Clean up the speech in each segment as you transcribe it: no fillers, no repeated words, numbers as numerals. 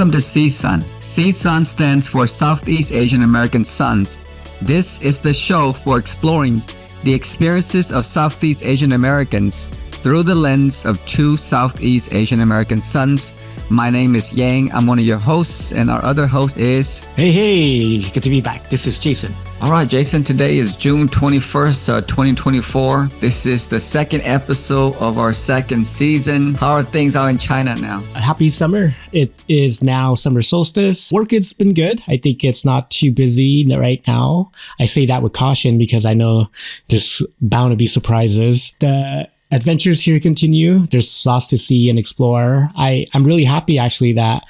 Welcome to SEAA-Sons. SEAA-Sons stands for Southeast Asian American Sons. This is the show for exploring the experiences of Southeast Asian Americans through the lens of two Southeast Asian American sons. My name is Yang. I'm one of your hosts, and our other host is... Hey, good to be back. This is Jason. All right, Jason, today is June 21st, 2024. This is the second episode of our second season. How are things out in China now? Happy summer. It is now summer solstice. Work has been good. I think it's not too busy right now. I say that with caution because I know there's bound to be surprises. The adventures here continue. There's lots to see and explore. I'm really happy actually that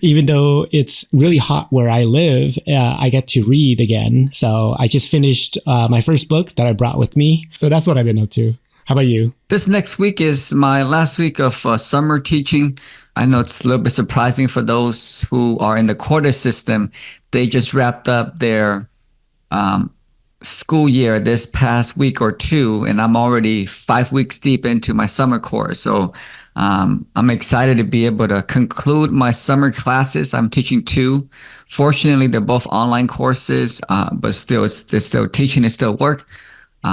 even though it's really hot where I live, I get to read again. So I just finished my first book that I brought with me. So that's what I've been up to. How about you? This next week is my last week of summer teaching. I know it's a little bit surprising for those who are in the quarter system. They just wrapped up their school year this past week or two, and I'm already 5 weeks deep into my summer course. So I'm excited to be able to conclude my summer classes. I'm teaching two. Fortunately, they're both online courses, but still, it's still teaching, it's still work. So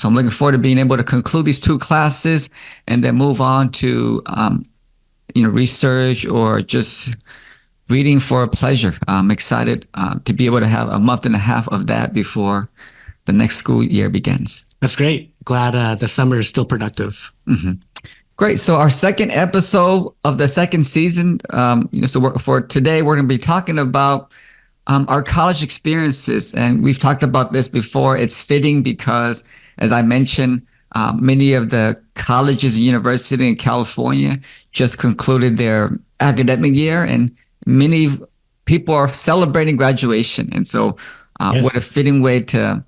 I'm looking forward to being able to conclude these two classes and then move on to research or just reading for pleasure. I'm excited to be able to have a month and a half of that before the next school year begins. That's great. Glad the summer is still productive. Mm-hmm. Great. So our second episode of the second season, for today, we're going to be talking about our college experiences. And we've talked about this before. It's fitting because, as I mentioned, many of the colleges and universities in California just concluded their academic year, and many people are celebrating graduation. And so what a fitting way to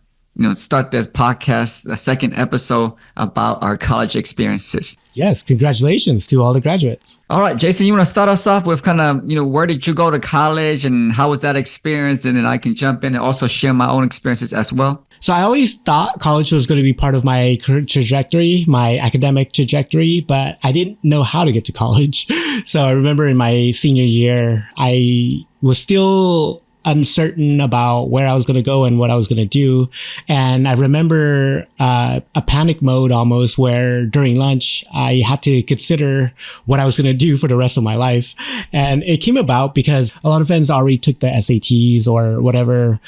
start this podcast, the second episode about our college experiences. Yes, congratulations to all the graduates. All right, Jason, you want to start us off with kind of, where did you go to college and how was that experience? And then I can jump in and also share my own experiences as well. So I always thought college was going to be part of my career trajectory, my academic trajectory, but I didn't know how to get to college. So I remember in my senior year, I was still uncertain about where I was going to go and what I was going to do. And I remember a panic mode almost where during lunch, I had to consider what I was going to do for the rest of my life. And it came about because a lot of friends already took the SATs or whatever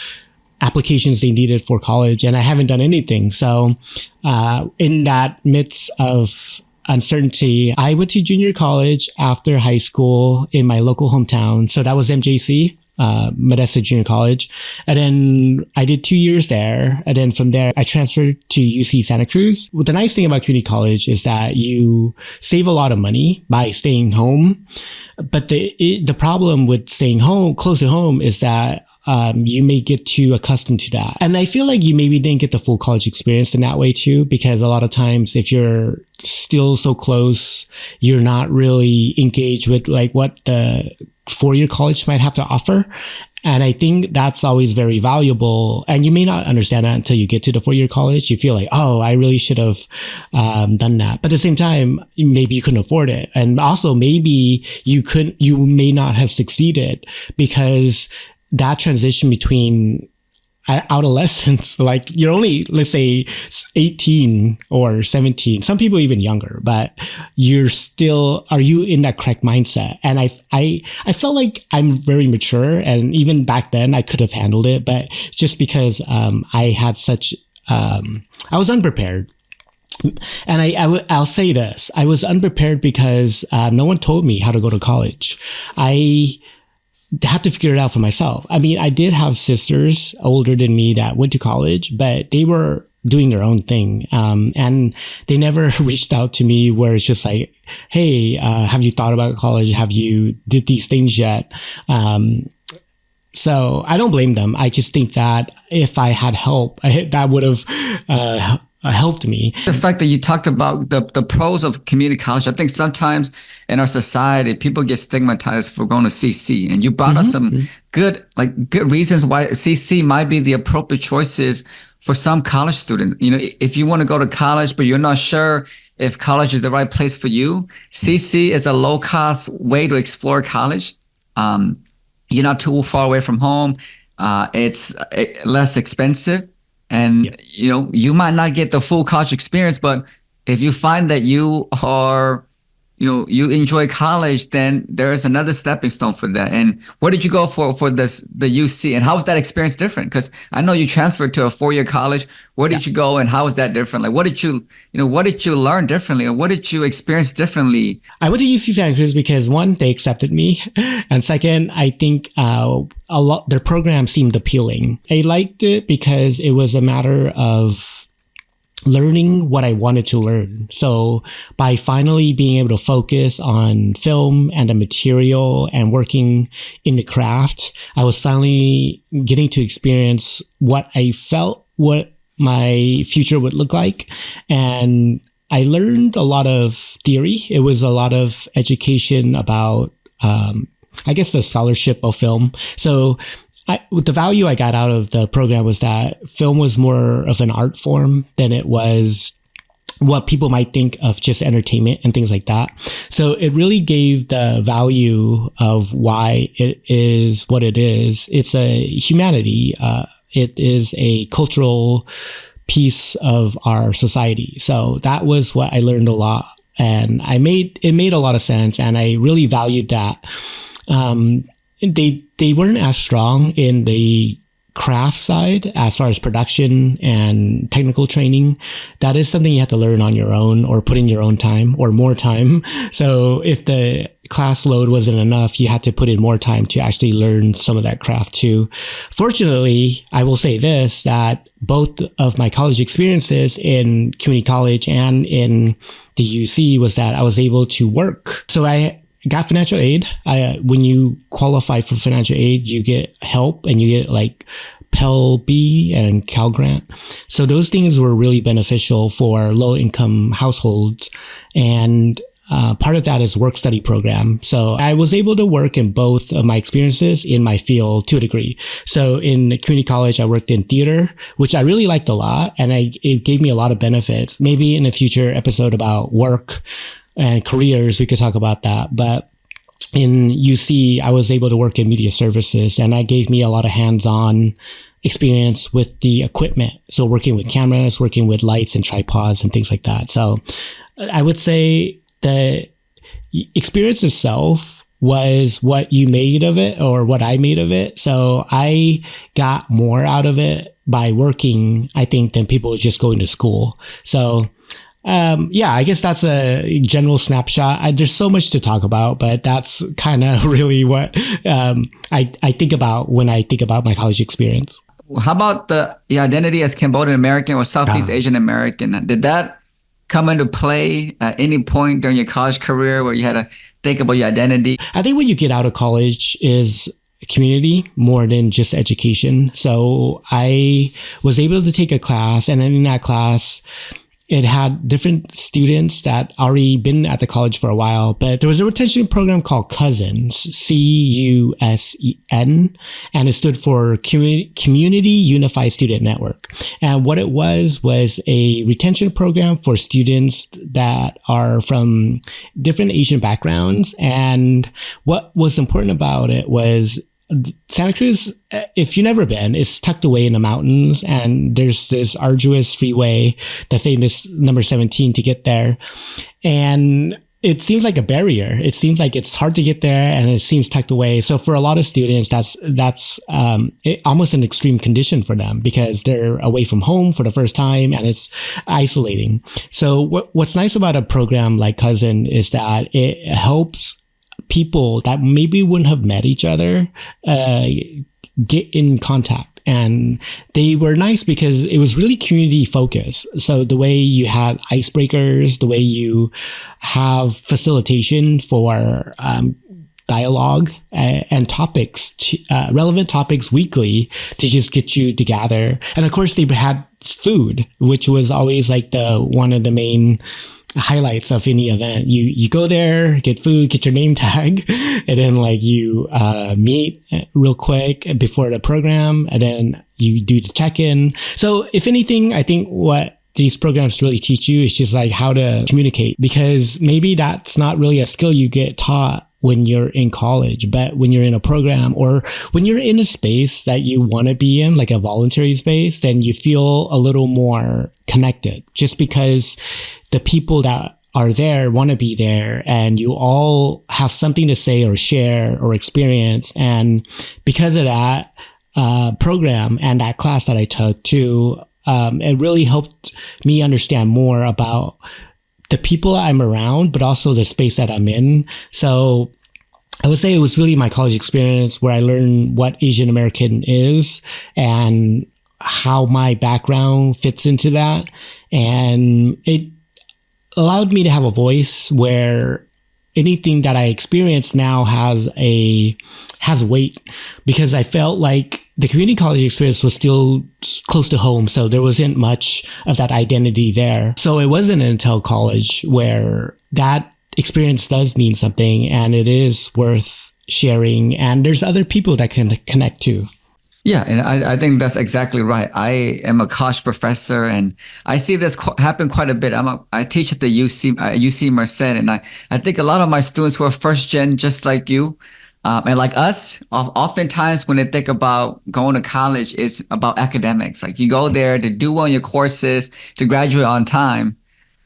applications they needed for college, and I haven't done anything. So in that midst of uncertainty, I went to junior college after high school in my local hometown. So that was MJC. Modesto Junior College. And then I did 2 years there. And then from there, I transferred to UC Santa Cruz. Well, the nice thing about community college is that you save a lot of money by staying home. But the problem with staying home, close to home, is that you may get too accustomed to that. And I feel like you maybe didn't get the full college experience in that way too, because a lot of times if you're still so close, you're not really engaged with like what the four-year college might have to offer. And I think that's always very valuable. And you may not understand that until you get to the four-year college. You feel like, oh, I really should have done that. But at the same time, maybe you couldn't afford it. And also maybe you may not have succeeded because that transition between adolescence, like you're only, let's say 18 or 17, some people even younger, but are you in that correct mindset? And I felt like I'm very mature, and even back then I could have handled it, but just because I had I was unprepared. And I'll say this, I was unprepared because no one told me how to go to college. I had to figure it out for myself. I mean, I did have sisters older than me that went to college, but they were doing their own thing. And they never reached out to me where it's just like, hey, have you thought about college? Have you did these things yet? So I don't blame them. I just think that if I had help, that would have helped me. The fact that you talked about the pros of community college, I think sometimes in our society, people get stigmatized for going to CC, and you brought us some good reasons why CC might be the appropriate choices for some college students. If you want to go to college, but you're not sure if college is the right place for you, CC is a low cost way to explore college. You're not too far away from home. It's less expensive, and Yes. you might not get the full college experience, but if you find that you are, you enjoy college, then there is another stepping stone for that. And where did you go for the UC, and how was that experience different? Because I know you transferred to a 4-year college. Where Yeah. did you go, and how was that different? Like, what did you learn differently, or what did you experience differently? I went to UC Santa Cruz because one, they accepted me, and second, I think a lot their program seemed appealing. I liked it because it was a matter of learning what I wanted to learn. So by finally being able to focus on film and the material and working in the craft, I was finally getting to experience what I felt what my future would look like. And I learned a lot of theory. It was a lot of education about, I guess, the scholarship of film. So the value I got out of the program was that film was more of an art form than it was what people might think of just entertainment and things like that. So it really gave the value of why it is what it is. It's a humanity. It is a cultural piece of our society. So that was what I learned a lot. And it made a lot of sense. And I really valued that. They weren't as strong in the craft side as far as production and technical training. That is something you have to learn on your own or put in your own time or more time. So if the class load wasn't enough, you had to put in more time to actually learn some of that craft too. Fortunately, I will say this, that both of my college experiences in community college and in the UC was that I was able to work. So I got financial aid. When you qualify for financial aid, you get help and you get like Pell B and Cal Grant. So those things were really beneficial for low income households. And part of that is work study program. So I was able to work in both of my experiences in my field to a degree. So in community college, I worked in theater, which I really liked a lot. And it gave me a lot of benefits. Maybe in a future episode about work and careers, we could talk about that. But in UC, I was able to work in media services, and that gave me a lot of hands-on experience with the equipment. So working with cameras, working with lights and tripods and things like that. So I would say the experience itself was what you made of it or what I made of it. So I got more out of it by working, I think, than people just going to school. So I guess that's a general snapshot. There's so much to talk about, but that's kind of really what I think about when I think about my college experience. How about your identity as Cambodian American or Southeast Asian American? Did that come into play at any point during your college career where you had to think about your identity? I think when you get out of college is community more than just education. So I was able to take a class, and then in that class, it had different students that already been at the college for a while, but there was a retention program called Cousins, CUSEN, and it stood for Community Unified Student Network. And what it was a retention program for students that are from different Asian backgrounds. And what was important about it was Santa Cruz, if you've never been, it's tucked away in the mountains, and there's this arduous freeway, the famous number 17, to get there. And it seems like a barrier. It seems like it's hard to get there, and it seems tucked away. So for a lot of students, that's almost an extreme condition for them because they're away from home for the first time, and it's isolating. So what's nice about a program like Cousin is that it helps people that maybe wouldn't have met each other get in contact. And they were nice because it was really community focused. So the way you had icebreakers, the way you have facilitation for dialogue and topics, relevant topics weekly to just get you to gather. And of course, they had food, which was always like one of the main highlights of any event. You go there, get food, get your name tag, and then like you meet real quick before the program, and then you do the check-in. So if anything, I think what these programs really teach you is just like how to communicate, because maybe that's not really a skill you get taught when you're in college, but when you're in a program or when you're in a space that you want to be in, like a voluntary space, then you feel a little more connected just because the people that are there want to be there and you all have something to say or share or experience. And because of that program and that class that I took too, it really helped me understand more about the people I'm around, but also the space that I'm in. So I would say it was really my college experience where I learned what Asian American is and how my background fits into that. And it allowed me to have a voice where anything that I experience now has weight, because I felt like the community college experience was still close to home. So there wasn't much of that identity there. So it wasn't until college where that experience does mean something and it is worth sharing. And there's other people that can connect to. Yeah, and I think that's exactly right. I am a college professor, and I see this happen quite a bit. I teach at the UC Merced, and I think a lot of my students who are first gen, just like you, and like us, oftentimes when they think about going to college, it's about academics. Like you go there to do well in your courses, to graduate on time,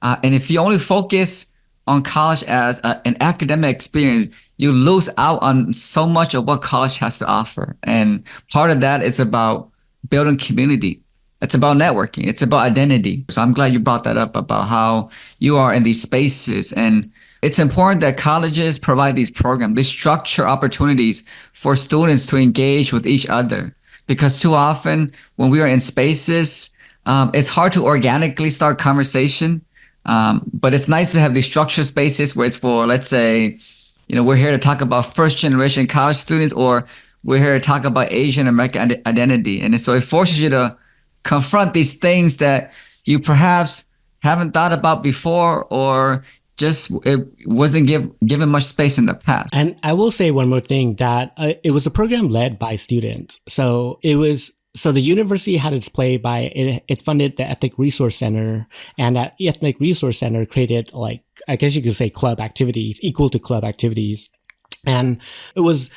and if you only focus on college as an academic experience, you lose out on so much of what college has to offer. And part of that is about building community. It's about networking. It's about identity. So I'm glad you brought that up about how you are in these spaces. And it's important that colleges provide these programs, these structure opportunities for students to engage with each other. Because too often when we are in spaces, it's hard to organically start conversation. But it's nice to have these structured spaces where it's for, let's say, we're here to talk about first generation college students, or we're here to talk about Asian American identity. And so it forces you to confront these things that you perhaps haven't thought about before, or just it wasn't given much space in the past. And I will say one more thing, that it was a program led by students. So the university had its play by it funded the Ethnic Resource Center, and that Ethnic Resource Center created, like, I guess you could say, club activities equal to club activities. And it was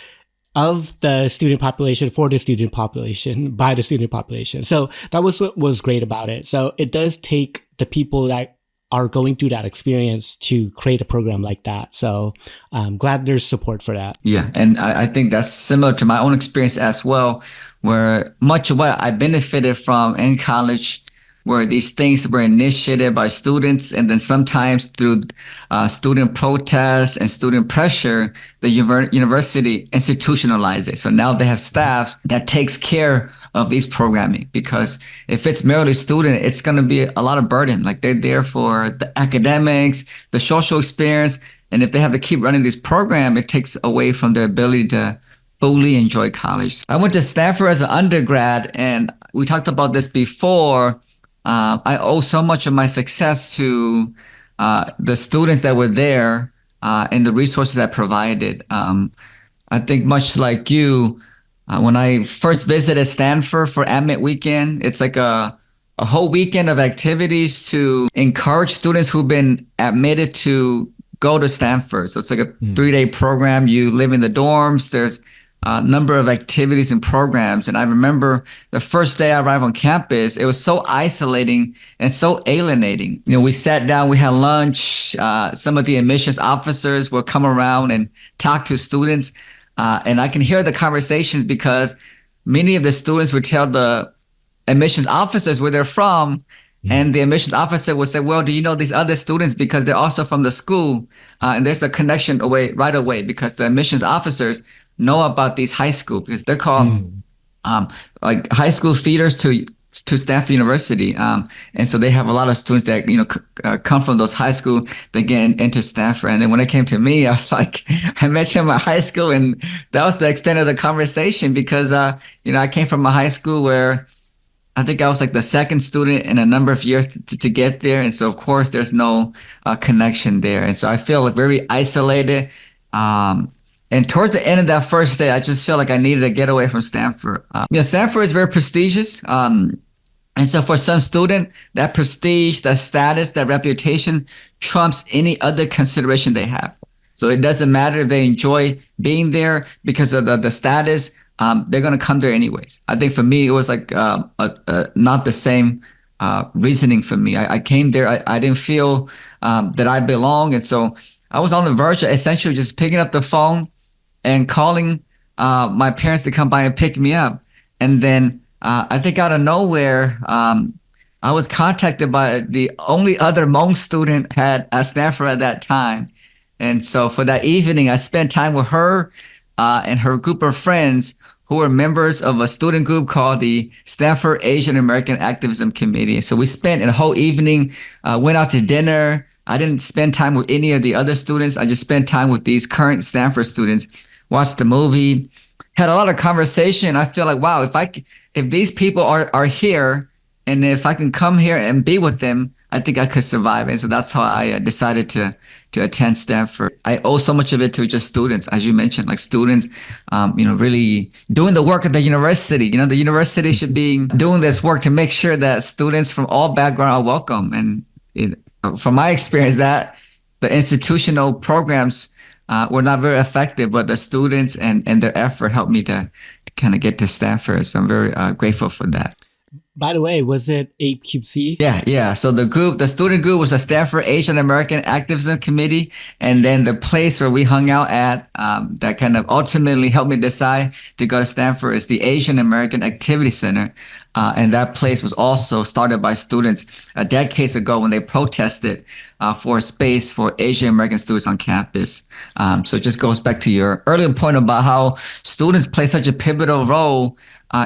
of the student population, for the student population, by the student population. So that was what was great about it. So it does take the people that are going through that experience to create a program like that. So I'm glad there's support for that. Yeah. And I think that's similar to my own experience as well, where much of what I benefited from in college were these things were initiated by students, and then sometimes through student protests and student pressure, the university institutionalized it. So now they have staffs that takes care of these programming, because if it's merely student, it's going to be a lot of burden. Like they're there for the academics, the social experience, and if they have to keep running this program, it takes away from their ability to fully enjoy college. I went to Stanford as an undergrad, and we talked about this before. I owe so much of my success to the students that were there and the resources that provided. I think much like you, when I first visited Stanford for Admit Weekend, it's like a whole weekend of activities to encourage students who've been admitted to go to Stanford. So it's like a 3-day program. You live in the dorms. There's a number of activities and programs. And I remember the first day I arrived on campus, it was so isolating and so alienating. We sat down, we had lunch. Some of the admissions officers would come around and talk to students. And I can hear the conversations, because many of the students would tell the admissions officers where they're from. And the admissions officer would say, well, do you know these other students? Because they're also from the school. And there's a connection right away, because the admissions officers know about these high school, because they're called like high school feeders to Stanford University. And so they have a lot of students that, come from those high school that get into Stanford. And then when it came to me, I was like, I met you in my high school, and that was the extent of the conversation, because, I came from a high school where I think I was like the second student in a number of years to get there. And so, of course, there's no connection there. And so I feel like very isolated. And towards the end of that first day, I just feel like I needed to get away from Stanford. Stanford is very prestigious. And so for some student, that prestige, that status, that reputation trumps any other consideration they have. So it doesn't matter if they enjoy being there because of the status. They're going to come there anyways. I think for me, it was like not the same reasoning for me. I came there. I didn't feel that I belong. And so I was on the verge of essentially just picking up the phone and calling my parents to come by and pick me up. And then I think out of nowhere, I was contacted by the only other Hmong student at Stanford at that time. And so for that evening, I spent time with her and her group of friends who were members of a student group called the Stanford Asian American Activism Committee. So we spent a whole evening, went out to dinner. I didn't spend time with any of the other students. I just spent time with these current Stanford students, watched the movie, had a lot of conversation. I feel like, wow, if these people are here, and if I can come here and be with them, I think I could survive. And so that's how I decided to attend Stanford. I owe so much of it to just students, as you mentioned, like students, really doing the work at the university. The university should be doing this work to make sure that students from all backgrounds are welcome. And from my experience, that the institutional programs were not very effective, but the students and their effort helped me to kind of get to Stanford. So I'm very grateful for that. By the way, was it 8QC? Yeah. So the student group was the Stanford Asian American Activism Committee. And then the place where we hung out at that kind of ultimately helped me decide to go to Stanford is the Asian American Activity Center. And that place was also started by students decades ago when they protested for a space for Asian American students on campus. So it just goes back to your earlier point about how students play such a pivotal role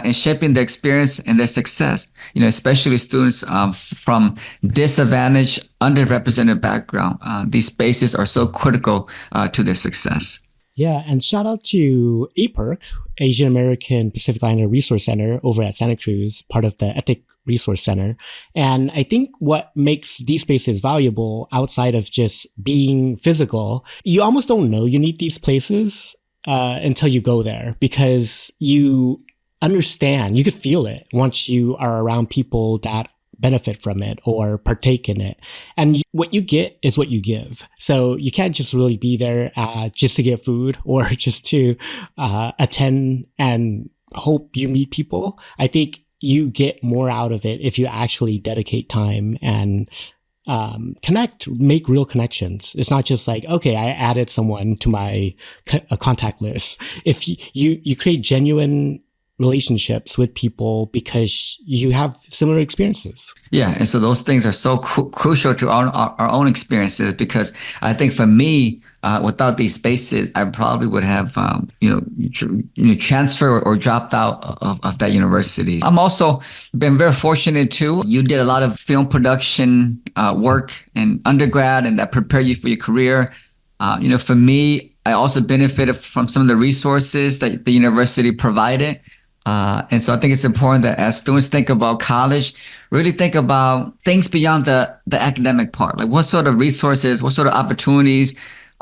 in shaping their experience and their success, especially students from disadvantaged, underrepresented background. These spaces are so critical to their success. Yeah, and shout out to APERC, Asian American Pacific Islander Resource Center over at Santa Cruz, part of the Ethic Resource Center. And I think what makes these spaces valuable outside of just being physical, you almost don't know you need these places until you go there, because you understand, you could feel it once you are around people that benefit from it or partake in it. And what you get is what you give. So you can't just really be there just to get food or just to attend and hope you meet people. I think you get more out of it if you actually dedicate time and connect, make real connections. It's not just like, okay, I added someone to my contact list. If you create genuine relationships with people because you have similar experiences. Yeah, and so those things are so crucial to our own experiences, because I think for me, without these spaces, I probably would have transferred or dropped out of that university. I'm also been very fortunate too. You did a lot of film production work in undergrad, and that prepared you for your career. For me, I also benefited from some of the resources that the university provided. And so I think it's important that as students think about college, really think about things beyond the academic part. Like what sort of resources, what sort of opportunities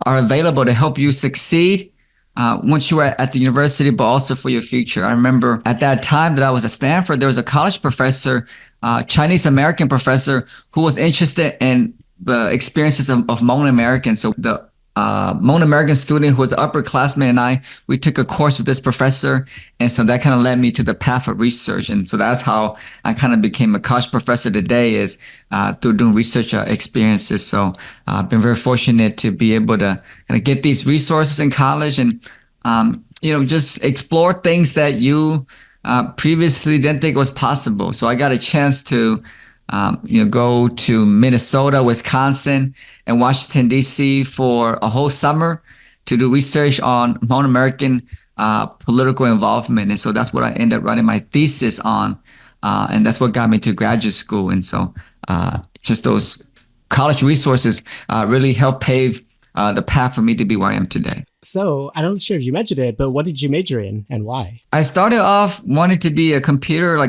are available to help you succeed once you are at the university, but also for your future. I remember at that time that I was at Stanford, there was a college professor, Chinese American professor, who was interested in the experiences of Hmong Americans. So the Hmong American student who was an upperclassman and we took a course with this professor. And so that kind of led me to the path of research. And so that's how I kind of became a college professor today, is through doing research experiences. So I've been very fortunate to be able to kind of get these resources in college and, just explore things that you previously didn't think was possible. So I got a chance to go to Minnesota, Wisconsin, and Washington, D.C. for a whole summer to do research on Hmong American political involvement. And so that's what I ended up writing my thesis on. And that's what got me to graduate school. And so just those college resources really helped pave the path for me to be where I am today. So I'm not sure if you mentioned it, but what did you major in and why? I started off wanting to be a computer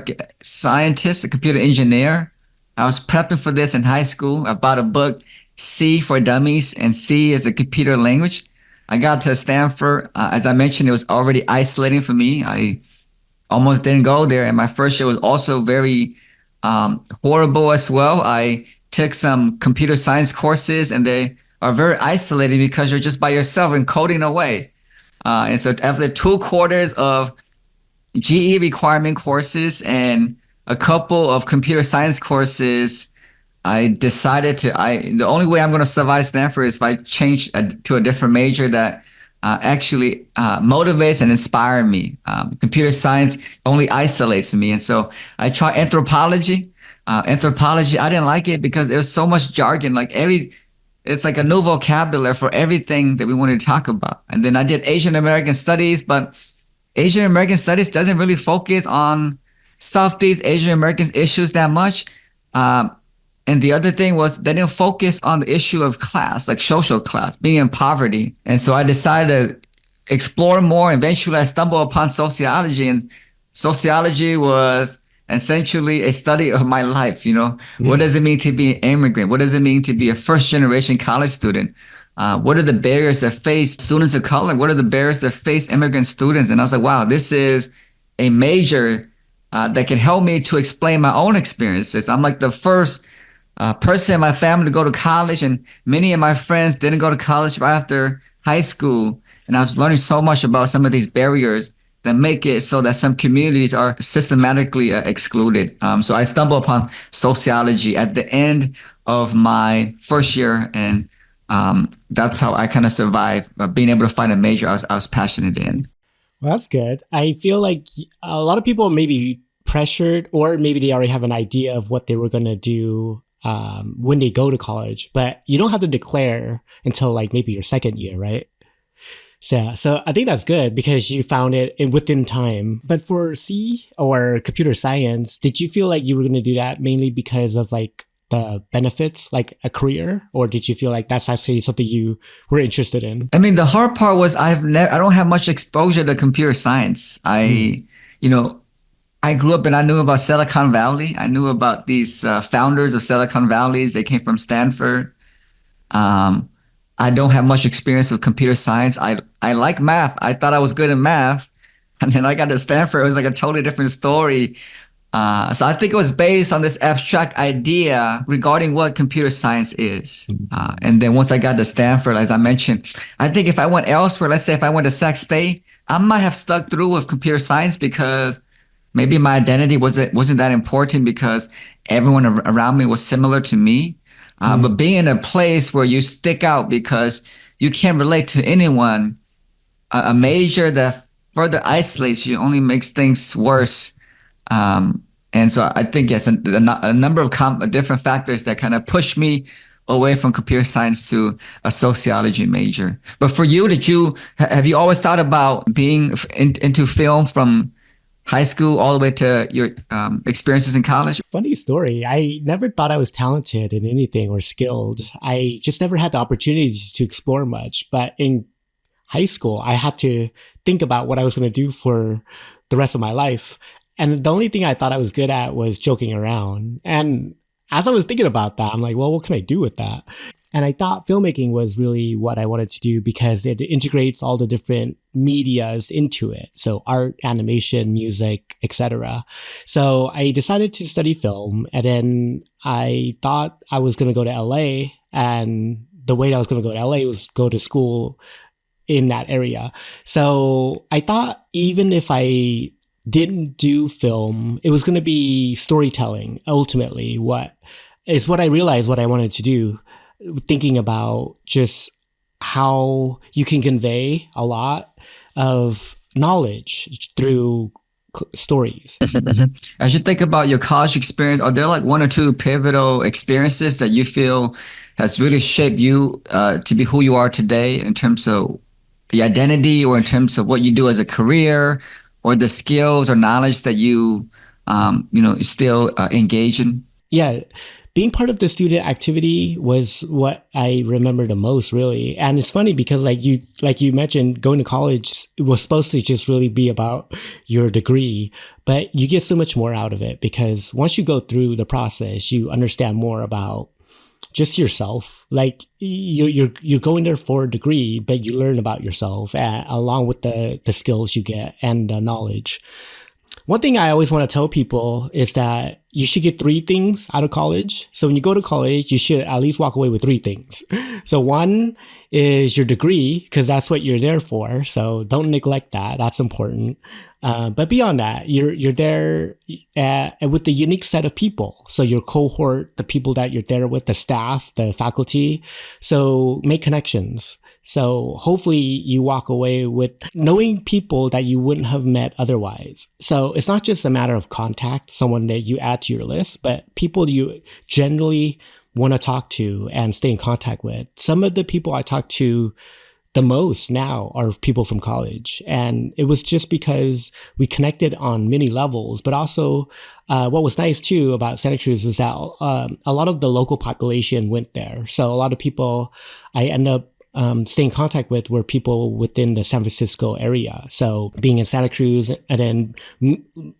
scientist, a computer engineer. I was prepping for this in high school. I bought a book, C for Dummies, and C is a computer language. I got to Stanford. As I mentioned, it was already isolating for me. I almost didn't go there. And my first year was also very horrible as well. I took some computer science courses, and they are very isolated because you're just by yourself and coding away. And so after 2 quarters of GE requirement courses and a couple of computer science courses, I decided the only way I'm going to survive Stanford is if I change to a different major that actually motivates and inspires me. Computer science only isolates me. And so I tried anthropology. Anthropology, I didn't like it because there was so much jargon, it's like a new vocabulary for everything that we wanted to talk about. And then I did Asian American studies, but Asian American studies doesn't really focus on Southeast Asian Americans issues that much. And the other thing was they didn't focus on the issue of class, like social class, being in poverty. And so I decided to explore more. Eventually, I stumbled upon sociology, and sociology was essentially a study of my life. What does it mean to be an immigrant? What does it mean to be a first generation college student? What are the barriers that face students of color? What are the barriers that face immigrant students? And I was like, wow, this is a major that can help me to explain my own experiences. I'm like the first person in my family to go to college, and many of my friends didn't go to college right after high school. And I was learning so much about some of these barriers that make it so that some communities are systematically excluded. So I stumbled upon sociology at the end of my first year, and that's how I kind of survived being able to find a major I was passionate in. Well, that's good. I feel like a lot of people may be pressured, or maybe they already have an idea of what they were going to do when they go to college, but you don't have to declare until like maybe your second year, right? So I think that's good because you found it within time. But for C or computer science, did you feel like you were going to do that mainly because of like the benefits, like a career, or did you feel like that's actually something you were interested in? I mean, the hard part was I don't have much exposure to computer science. I grew up and I knew about Silicon Valley. I knew about these founders of Silicon Valleys. They came from Stanford. I don't have much experience with computer science. I like math. I thought I was good in math. And then I got to Stanford. It was like a totally different story. So I think it was based on this abstract idea regarding what computer science is. And then once I got to Stanford, as I mentioned, I think if I went elsewhere, let's say if I went to Sac State, I might have stuck through with computer science because maybe my identity wasn't that important because everyone around me was similar to me. But being in a place where you stick out because you can't relate to anyone, a major that further isolates you only makes things worse. And so I think, yes, a number of different factors that kind of push me away from computer science to a sociology major. But for you, have you always thought about being into film from high school all the way to your experiences in college? Funny story. I never thought I was talented in anything or skilled. I just never had the opportunities to explore much. But in high school, I had to think about what I was going to do for the rest of my life. And the only thing I thought I was good at was joking around. And as I was thinking about that, I'm like, well, what can I do with that? And I thought filmmaking was really what I wanted to do because it integrates all the different medias into it. So art, animation, music, etc. So I decided to study film, and then I thought I was going to go to LA, and the way I was going to go to LA was go to school in that area. So I thought even if I didn't do film, it was going to be storytelling ultimately, what I realized what I wanted to do, thinking about just how you can convey a lot of knowledge through stories. As you think about your college experience, are there like one or two pivotal experiences that you feel has really shaped you to be who you are today in terms of the identity or in terms of what you do as a career or the skills or knowledge that you still engage in? Yeah. Being part of the student activity was what I remember the most, really. And it's funny because like you mentioned, going to college was supposed to just really be about your degree, but you get so much more out of it because once you go through the process, you understand more about just yourself. Like you're going there for a degree, but you learn about yourself along with the skills you get and the knowledge. One thing I always want to tell people is that you should get three things out of college. So when you go to college, you should at least walk away with three things. So one is your degree, because that's what you're there for. So don't neglect that. That's important. But beyond that, you're there with the unique set of people. So your cohort, the people that you're there with, the staff, the faculty. So make connections. So hopefully you walk away with knowing people that you wouldn't have met otherwise. So it's not just a matter of contact, someone that you add to your list, but people you generally want to talk to and stay in contact with. Some of the people I talk to the most now are people from college. And it was just because we connected on many levels, but also what was nice too about Santa Cruz is that a lot of the local population went there. So a lot of people I end up staying in contact with were people within the San Francisco area. So being in Santa Cruz and then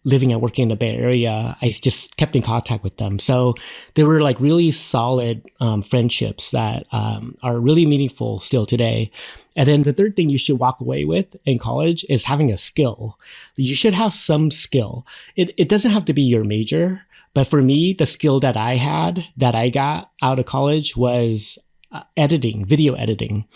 living and working in the Bay Area, I just kept in contact with them. So they were like really solid friendships that are really meaningful still today. And then the third thing you should walk away with in college is having a skill. You should have some skill. It doesn't have to be your major, but for me, the skill that I got out of college was editing, video editing.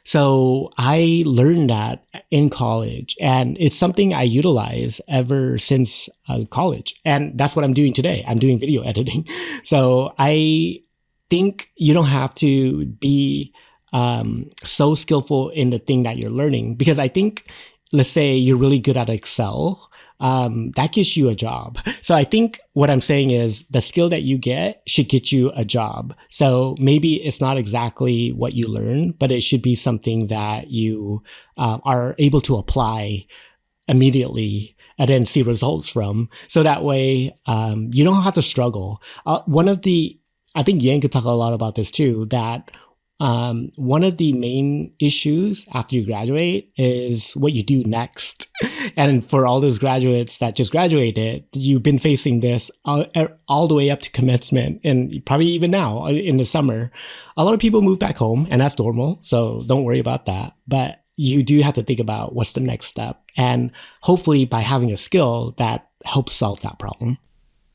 So I learned that in college, and it's something I utilize ever since college. And that's what I'm doing today. I'm doing video editing. So I think you don't have to be so skillful in the thing that you're learning, because I think, let's say you're really good at Excel, that gets you a job. So I think what I'm saying is the skill that you get should get you a job. So maybe it's not exactly what you learn, but it should be something that you are able to apply immediately and then see results from. So that way you don't have to struggle. I think Yang could talk a lot about this too, that one of the main issues after you graduate is what you do next. And for all those graduates that just graduated, you've been facing this all the way up to commencement, and probably even now in the summer. A lot of people move back home, and that's normal. So don't worry about that. But you do have to think about what's the next step. And hopefully by having a skill that helps solve that problem.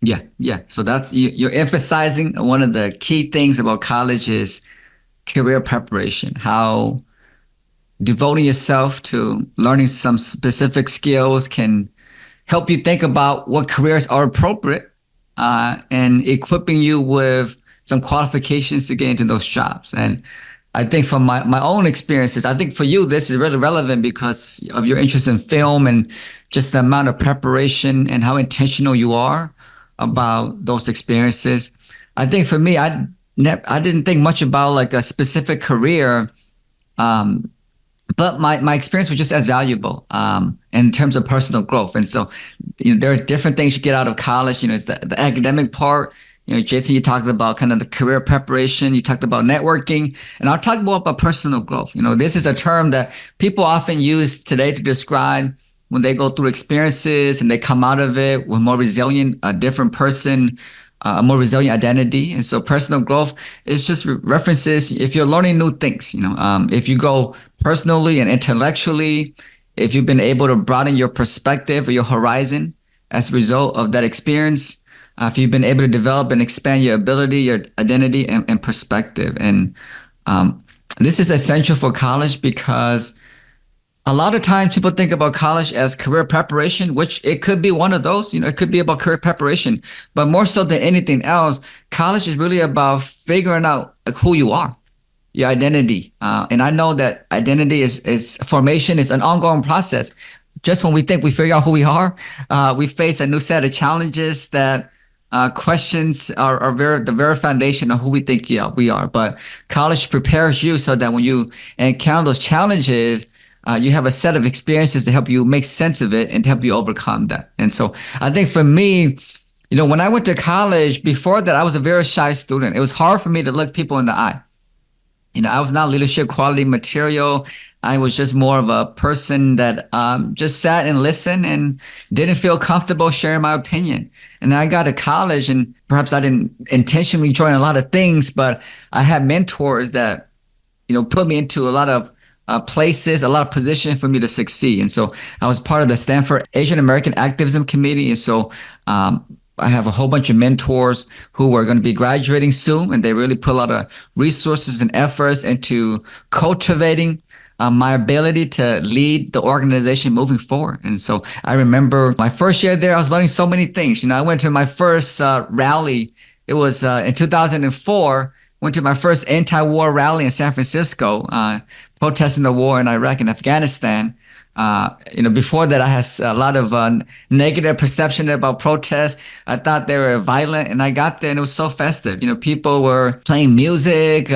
Yeah, yeah. So that's you're emphasizing one of the key things about college is career preparation, how devoting yourself to learning some specific skills can help you think about what careers are appropriate and equipping you with some qualifications to get into those jobs. And I think from my own experiences, I think for you, this is really relevant because of your interest in film and just the amount of preparation and how intentional you are about those experiences. I think for me, I didn't think much about like a specific career, but my experience was just as valuable in terms of personal growth. And so, there are different things you get out of college. It's the academic part. Jason, you talked about kind of the career preparation. You talked about networking, and I'll talk more about personal growth. This is a term that people often use today to describe when they go through experiences and they come out of it with more resilient, a different person, a more resilient identity. And so personal growth is just references if you're learning new things, if you grow personally and intellectually, if you've been able to broaden your perspective or your horizon as a result of that experience, if you've been able to develop and expand your ability, your identity and perspective. And this is essential for college because a lot of times people think about college as career preparation, which it could be one of those, it could be about career preparation, but more so than anything else, college is really about figuring out who you are, your identity. And I know that identity is formation is an ongoing process. Just when we think we figure out who we are, we face a new set of challenges that questions are the very foundation of who we think we are. But college prepares you so that when you encounter those challenges, you have a set of experiences to help you make sense of it and to help you overcome that. And so I think for me, when I went to college, before that, I was a very shy student. It was hard for me to look people in the eye. I was not leadership quality material. I was just more of a person that just sat and listened and didn't feel comfortable sharing my opinion. And then I got to college, and perhaps I didn't intentionally join a lot of things, but I had mentors that, put me into a lot of places, a lot of positions for me to succeed. And so I was part of the Stanford Asian American Activism Committee. And so I have a whole bunch of mentors who are going to be graduating soon, and they really put a lot of resources and efforts into cultivating my ability to lead the organization moving forward. And so I remember my first year there, I was learning so many things. I went to my first rally. It was in 2004. Went to my first anti-war rally in San Francisco, protesting the war in Iraq and Afghanistan. Before that, I had a lot of negative perception about protests. I thought they were violent, and I got there and it was so festive. People were playing music,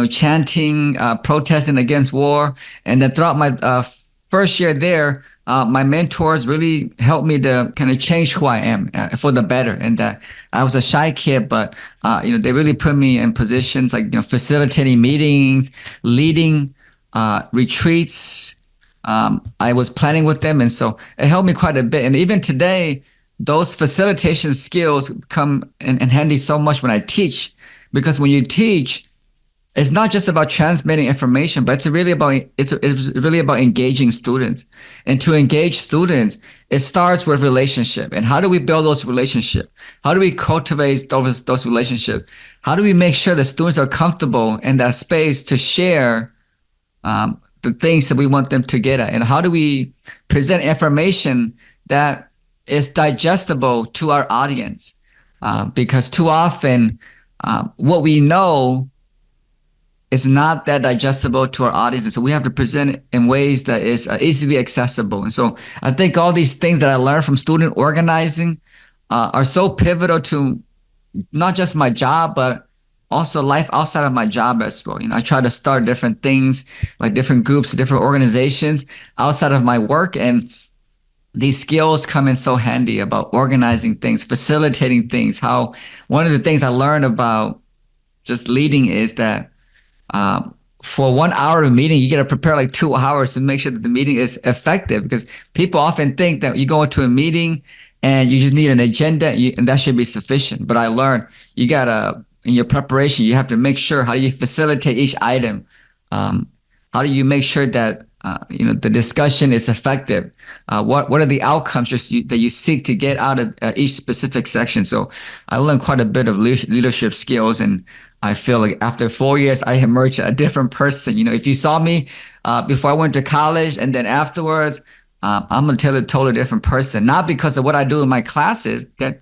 chanting, protesting against war. And then throughout my first year there, my mentors really helped me to kind of change who I am for the better. And I was a shy kid, but they really put me in positions like facilitating meetings, leading retreats. I was planning with them, and so it helped me quite a bit. And even today, those facilitation skills come in handy so much when I teach, because when you teach, it's not just about transmitting information, but it's really about engaging students. And to engage students, it starts with relationship. And how do we build those relationships? How do we cultivate those relationships? How do we make sure that students are comfortable in that space to share the things that we want them to get at? And how do we present information that is digestible to our audience? Because too often, what we know is not that digestible to our audience. And so we have to present it in ways that is easily accessible. And so I think all these things that I learned from student organizing are so pivotal to not just my job, but also life outside of my job as well. I try to start different things, like different groups, different organizations outside of my work. And these skills come in so handy about organizing things, facilitating things. How one of the things I learned about just leading is that for 1 hour of meeting, you got to prepare like 2 hours to make sure that the meeting is effective, because people often think that you go into a meeting and you just need an agenda and that should be sufficient. But I learned in your preparation, you have to make sure, how do you facilitate each item? How do you make sure that the discussion is effective? What are the outcomes that you seek to get out of each specific section? So I learned quite a bit of leadership skills, and I feel like after 4 years, I emerged a different person. If you saw me before I went to college and then afterwards, I'm a totally different person. Not because of what I do in my classes, okay,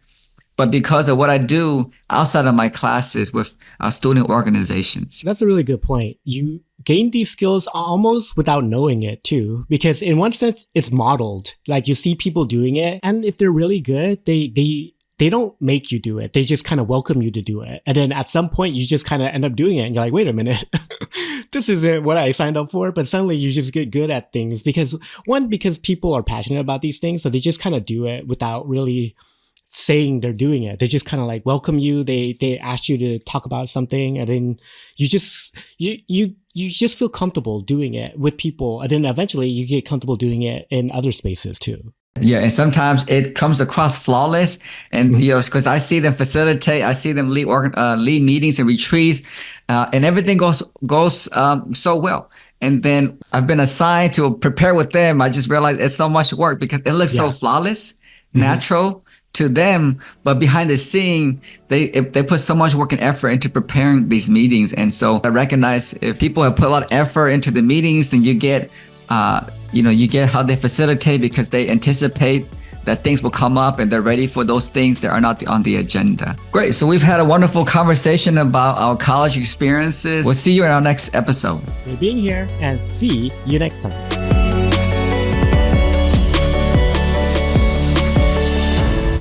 but because of what I do outside of my classes with student organizations. That's a really good point. You gain these skills almost without knowing it too, because in one sense, it's modeled. Like you see people doing it, and if they're really good, they don't make you do it. They just kind of welcome you to do it. And then at some point, you just kind of end up doing it. And you're like, wait a minute, this isn't what I signed up for. But suddenly you just get good at things because people are passionate about these things. So they just kind of do it without really saying they're doing it. They just kind of like welcome you. They ask you to talk about something. And then you just feel comfortable doing it with people. And then eventually you get comfortable doing it in other spaces too. Yeah, and sometimes it comes across flawless, and because I see them facilitate, I see them lead meetings and retreats, and everything goes so well. And then I've been assigned to prepare with them. I just realized it's so much work because it looks so flawless, natural to them, but behind the scene, they put so much work and effort into preparing these meetings. And so I recognize if people have put a lot of effort into the meetings, then you get you get how they facilitate because they anticipate that things will come up and they're ready for those things that are not on the agenda. Great. So we've had a wonderful conversation about our college experiences. We'll see you in our next episode. For being here, and see you next time.